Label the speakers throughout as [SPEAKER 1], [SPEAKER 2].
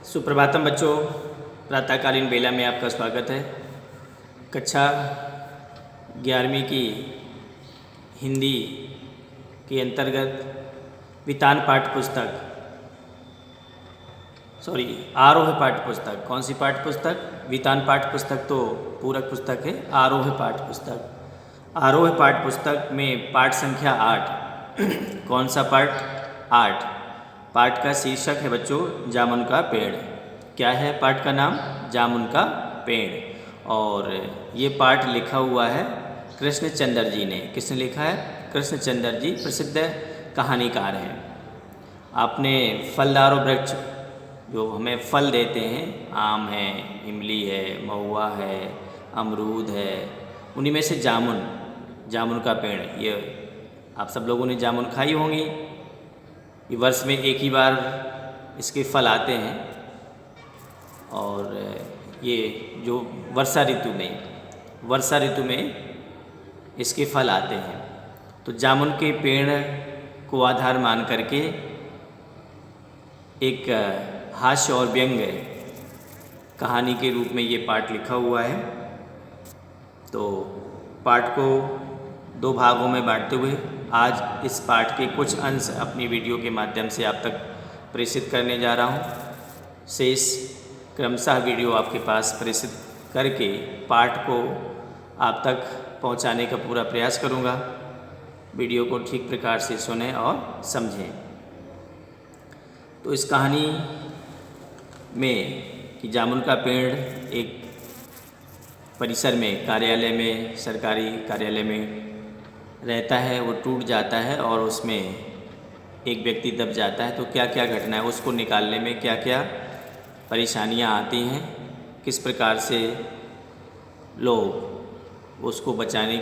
[SPEAKER 1] सुप्रभातम बच्चों, प्रातःकालीन बेला में आपका स्वागत है। कक्षा 11वीं की हिंदी के अंतर्गत वितान पाठ्य पुस्तक आरोह पाठ्य पुस्तक। कौन सी पाठ्य पुस्तक? वितान पाठ्य पुस्तक तो पूरक पुस्तक है। आरोह पाठ्य पुस्तक, आरोह पाठ्य पुस्तक में पाठ संख्या 8। कौन सा पाठ? 8। पाठ का शीर्षक है बच्चों जामुन का पेड़। क्या है पाठ का नाम? जामुन का पेड़। और ये पाठ लिखा हुआ है कृष्णचंद्र जी ने। किसने लिखा है? कृष्णचंद्र जी प्रसिद्ध कहानीकार हैं। आपने फलदारों वृक्ष जो हमें फल देते हैं, आम है, इमली है, महुआ है, अमरूद है, उन्हीं में से जामुन का पेड़। ये आप सब लोगों ने जामुन खाई होंगी। ये वर्ष में एक ही बार इसके फल आते हैं और ये जो वर्षा ऋतु में इसके फल आते हैं। तो जामुन के पेड़ को आधार मान करके एक हास्य और व्यंग्य कहानी के रूप में ये पाठ लिखा हुआ है। तो पाठ को 2 भागों में बांटते हुए आज इस पाठ के कुछ अंश अपनी वीडियो के माध्यम से आप तक प्रेषित करने जा रहा हूँ। शेष क्रमशः वीडियो आपके पास प्रेषित करके पाठ को आप तक पहुँचाने का पूरा प्रयास करूँगा। वीडियो को ठीक प्रकार से सुनें और समझें। तो इस कहानी में कि जामुन का पेड़ एक परिसर में, कार्यालय में, सरकारी कार्यालय में रहता है, वो टूट जाता है और उसमें एक व्यक्ति दब जाता है। तो क्या क्या घटना है, उसको निकालने में क्या क्या परेशानियां आती हैं, किस प्रकार से लोग उसको बचाने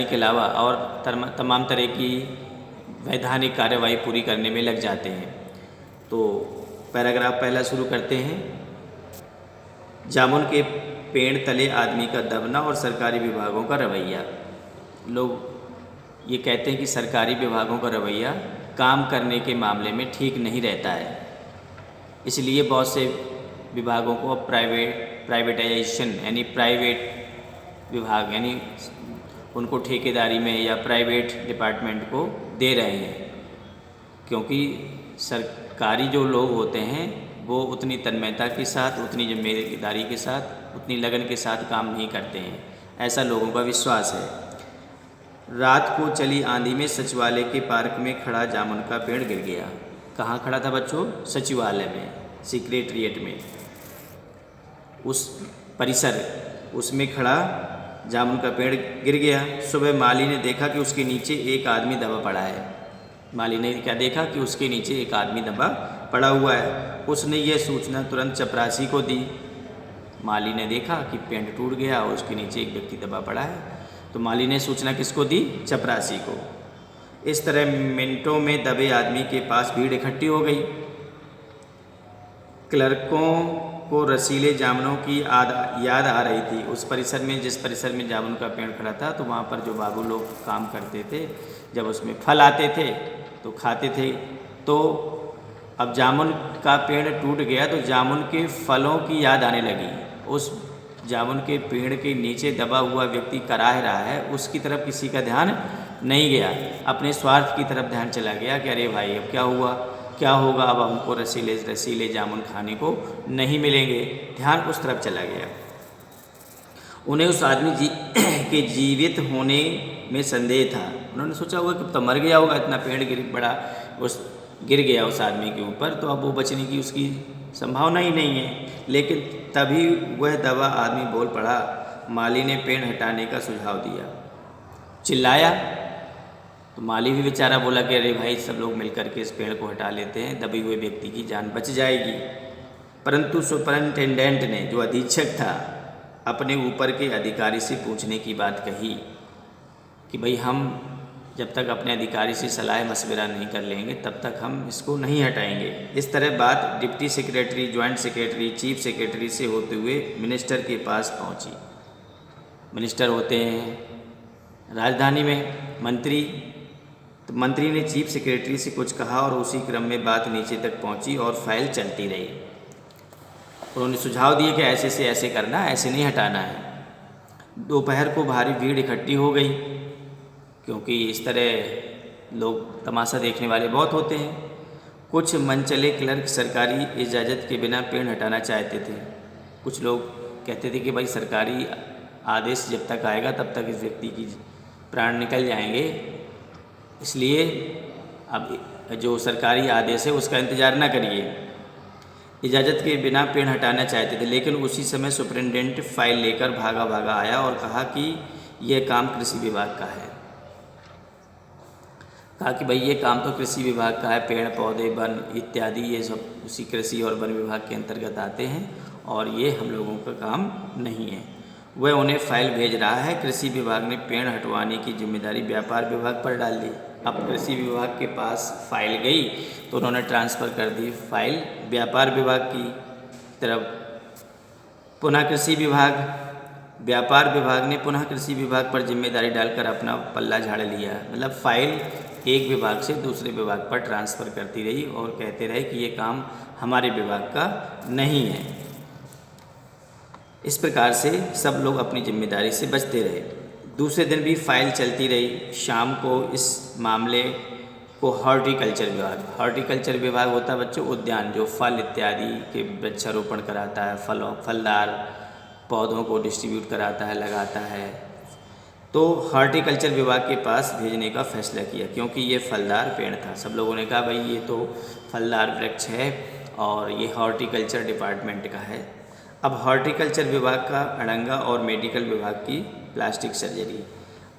[SPEAKER 1] के अलावा और तमाम तरह की वैधानिक कार्यवाही पूरी करने में लग जाते हैं। तो पैराग्राफ पहला शुरू करते हैं। जामुन के पेड़ तले आदमी का दबना और सरकारी विभागों का रवैया। लोग ये कहते हैं कि सरकारी विभागों का रवैया काम करने के मामले में ठीक नहीं रहता है, इसलिए बहुत से विभागों को प्राइवेटाइजेशन यानी प्राइवेट विभाग यानी उनको ठेकेदारी में या प्राइवेट डिपार्टमेंट को दे रहे हैं, क्योंकि सरकारी जो लोग होते हैं वो उतनी तन्मयता के साथ, उतनी जिम्मेदारी के साथ, उतनी लगन के साथ काम नहीं करते हैं, ऐसा लोगों का विश्वास है। रात को चली आंधी में सचिवालय के पार्क में खड़ा जामुन का पेड़ गिर गया। कहाँ खड़ा था बच्चों? सचिवालय में, सेक्रेटरिएट में, उस परिसर उसमें खड़ा जामुन का पेड़ गिर गया। सुबह माली ने देखा कि उसके नीचे एक आदमी दबा पड़ा है। माली ने क्या देखा? कि उसके नीचे एक आदमी दबा पड़ा हुआ है। उसने यह सूचना तुरंत चपरासी को दी। माली ने देखा कि पेड़ टूट गया और उसके नीचे एक व्यक्ति दबा पड़ा है, तो माली ने सूचना किसको दी? चपरासी को। इस तरह मिनटों में दबे आदमी के पास भीड़ इकट्ठी हो गई। क्लर्कों को रसीले जामुनों की याद आ रही थी। उस परिसर में, जिस परिसर में जामुन का पेड़ खड़ा था, तो वहाँ पर जो बाबू लोग काम करते थे, जब उसमें फल आते थे तो खाते थे। तो अब जामुन का पेड़ टूट गया तो जामुन के फलों की याद आने लगी। उस जामुन के पेड़ के नीचे दबा हुआ व्यक्ति कराह रहा है, उसकी तरफ किसी का ध्यान नहीं गया। अपने स्वार्थ की तरफ ध्यान चला गया कि अरे भाई अब क्या हुआ, क्या होगा, अब हमको रसीले जामुन खाने को नहीं मिलेंगे। ध्यान उस तरफ चला गया। उन्हें उस आदमी के जीवित होने में संदेह था। उन्होंने सोचा होगा कि तो मर गया होगा, इतना पेड़ गिर गया उस आदमी के ऊपर, तो अब वो बचने की उसकी संभावना ही नहीं है। लेकिन तभी वह दबा आदमी बोल पड़ा। माली ने पेड़ हटाने का सुझाव दिया। चिल्लाया तो माली भी बेचारा बोला कि अरे भाई सब लोग मिलकर के इस पेड़ को हटा लेते हैं, दबे हुए व्यक्ति की जान बच जाएगी। परंतु सुपरिंटेंडेंट ने, जो अधीक्षक था, अपने ऊपर के अधिकारी से पूछने की बात कही कि भाई हम जब तक अपने अधिकारी से सलाह मशविरा नहीं कर लेंगे तब तक हम इसको नहीं हटाएंगे। इस तरह बात deputy secretary, joint secretary, chief secretary से होते हुए मिनिस्टर के पास पहुंची। मिनिस्टर होते हैं राजधानी में मंत्री, तो मंत्री ने चीफ सेक्रेटरी से कुछ कहा और उसी क्रम में बात नीचे तक पहुंची और फाइल चलती रही। उन्होंने सुझाव दिए कि ऐसे से ऐसे करना, ऐसे नहीं हटाना है। दोपहर को भारी भीड़ इकट्ठी हो गई, क्योंकि इस तरह लोग तमाशा देखने वाले बहुत होते हैं। कुछ मनचले क्लर्क सरकारी इजाज़त के बिना पेड़ हटाना चाहते थे। कुछ लोग कहते थे कि भाई सरकारी आदेश जब तक आएगा तब तक इस व्यक्ति की प्राण निकल जाएंगे, इसलिए अब जो सरकारी आदेश है उसका इंतज़ार न करिए। इजाज़त के बिना पेड़ हटाना चाहते थे, लेकिन उसी समय सुपरिटेंडेंट फाइल लेकर भागा आया और कहा कि यह काम कृषि विभाग का है। कहा कि भाई ये काम तो कृषि विभाग का है, पेड़ पौधे वन इत्यादि ये सब उसी कृषि और वन विभाग के अंतर्गत आते हैं और ये हम लोगों का काम नहीं है। वह उन्हें फाइल भेज रहा है। कृषि विभाग ने पेड़ हटवाने की जिम्मेदारी व्यापार विभाग पर डाल दी। अब कृषि विभाग के पास फाइल गई तो उन्होंने ट्रांसफ़र कर दी फाइल व्यापार विभाग की तरफ। पुनः कृषि विभाग, व्यापार विभाग ने पुनः कृषि विभाग पर जिम्मेदारी डालकर अपना पल्ला झाड़ लिया। मतलब फाइल एक विभाग से दूसरे विभाग पर ट्रांसफ़र करती रही और कहते रहे कि ये काम हमारे विभाग का नहीं है। इस प्रकार से सब लोग अपनी जिम्मेदारी से बचते रहे। दूसरे दिन भी फाइल चलती रही। शाम को इस मामले को हॉर्टिकल्चर विभाग होता है बच्चों, उद्यान जो फल इत्यादि के वृक्षारोपण कराता है, फलदार पौधों को डिस्ट्रीब्यूट कराता है, लगाता है, तो हॉर्टिकल्चर विभाग के पास भेजने का फैसला किया, क्योंकि ये फलदार पेड़ था। सब लोगों ने कहा भाई ये तो फलदार वृक्ष है और ये हॉर्टिकल्चर डिपार्टमेंट का है। अब हॉर्टिकल्चर विभाग का अड़ंगा और मेडिकल विभाग की प्लास्टिक सर्जरी।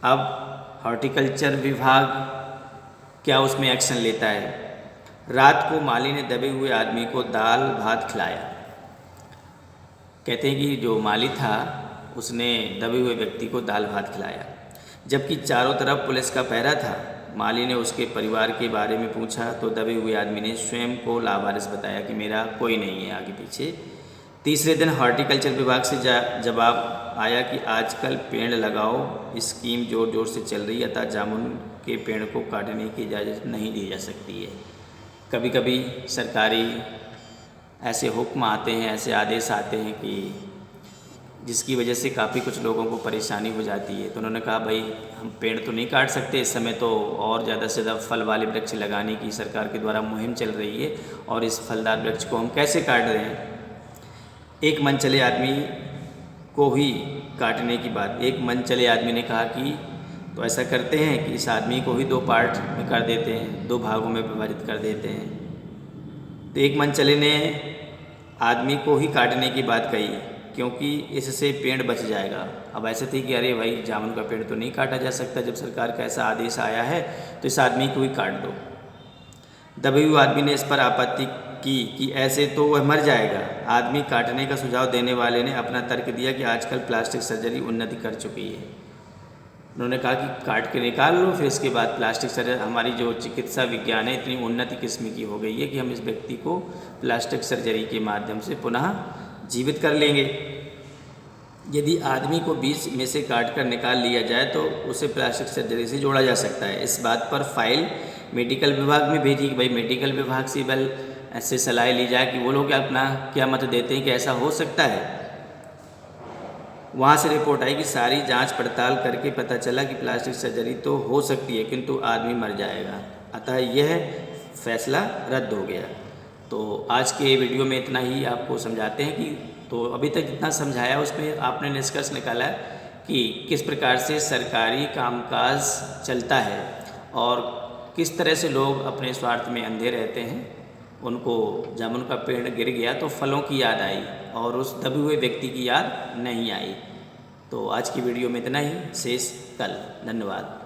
[SPEAKER 1] अब हॉर्टिकल्चर विभाग क्या उसमें एक्शन लेता है? रात को माली ने दबे हुए आदमी को दाल भात खिलाया। कहते हैं कि जो माली था उसने दबे हुए व्यक्ति को दाल भात खिलाया, जबकि चारों तरफ पुलिस का पहरा था। माली ने उसके परिवार के बारे में पूछा तो दबे हुए आदमी ने स्वयं को लावारिस बताया कि मेरा कोई नहीं है आगे पीछे। तीसरे दिन हॉर्टिकल्चर विभाग से जवाब आया कि आजकल पेड़ लगाओ स्कीम ज़ोर ज़ोर से चल रही है, अतः जामुन के पेड़ को काटने की इजाज़त नहीं दी जा सकती है। कभी कभी सरकारी ऐसे हुक्म आते हैं, ऐसे आदेश आते हैं कि जिसकी वजह से काफ़ी कुछ लोगों को परेशानी हो जाती है। तो उन्होंने कहा भाई हम पेड़ तो नहीं काट सकते, इस समय तो और ज़्यादा से ज़्यादा फल वाले वृक्ष लगाने की सरकार के द्वारा मुहिम चल रही है और इस फलदार वृक्ष को हम कैसे काट रहे हैं। एक मनचले आदमी को ही काटने की बात, एक मनचले आदमी ने कहा कि तो ऐसा करते हैं कि इस आदमी को ही 2 पार्ट में कर देते हैं, 2 भागों में विभाजित कर देते हैं। तो एक मनचले ने आदमी को ही काटने की बात कही, क्योंकि इससे पेड़ बच जाएगा। अब ऐसे थे कि अरे भाई जामुन का पेड़ तो नहीं काटा जा सकता, जब सरकार का ऐसा आदेश आया है तो इस आदमी को ही काट दो। दबे हुए आदमी ने इस पर आपत्ति की कि ऐसे तो वह मर जाएगा। आदमी काटने का सुझाव देने वाले ने अपना तर्क दिया कि आजकल प्लास्टिक सर्जरी उन्नति कर चुकी है। उन्होंने कहा कि काट के निकाल लो, फिर इसके बाद प्लास्टिक सर्जरी, हमारी जो चिकित्सा विज्ञान है इतनी उन्नति किस्म की हो गई है कि हम इस व्यक्ति को प्लास्टिक सर्जरी के माध्यम से पुनः जीवित कर लेंगे। यदि आदमी को बीच में से काट कर निकाल लिया जाए तो उसे प्लास्टिक सर्जरी से जोड़ा जा सकता है। इस बात पर फाइल मेडिकल विभाग में भेजी कि भाई मेडिकल विभाग से बल ऐसे सलाह ली जाए कि वो लोग अपना क्या मत देते हैं कि ऐसा हो सकता है। वहाँ से रिपोर्ट आई कि सारी जांच पड़ताल करके पता चला कि प्लास्टिक सर्जरी तो हो सकती है किंतु आदमी मर जाएगा, अतः यह फैसला रद्द हो गया। तो आज के वीडियो में इतना ही आपको समझाते हैं कि तो अभी तक जितना समझाया उसमें आपने निष्कर्ष निकाला कि किस प्रकार से सरकारी कामकाज चलता है और किस तरह से लोग अपने स्वार्थ में अंधे रहते हैं। उनको जामुन का पेड़ गिर गया तो फलों की याद आई और उस दबे हुए व्यक्ति की याद नहीं आई। तो आज की वीडियो में इतना ही, शेष कल। धन्यवाद।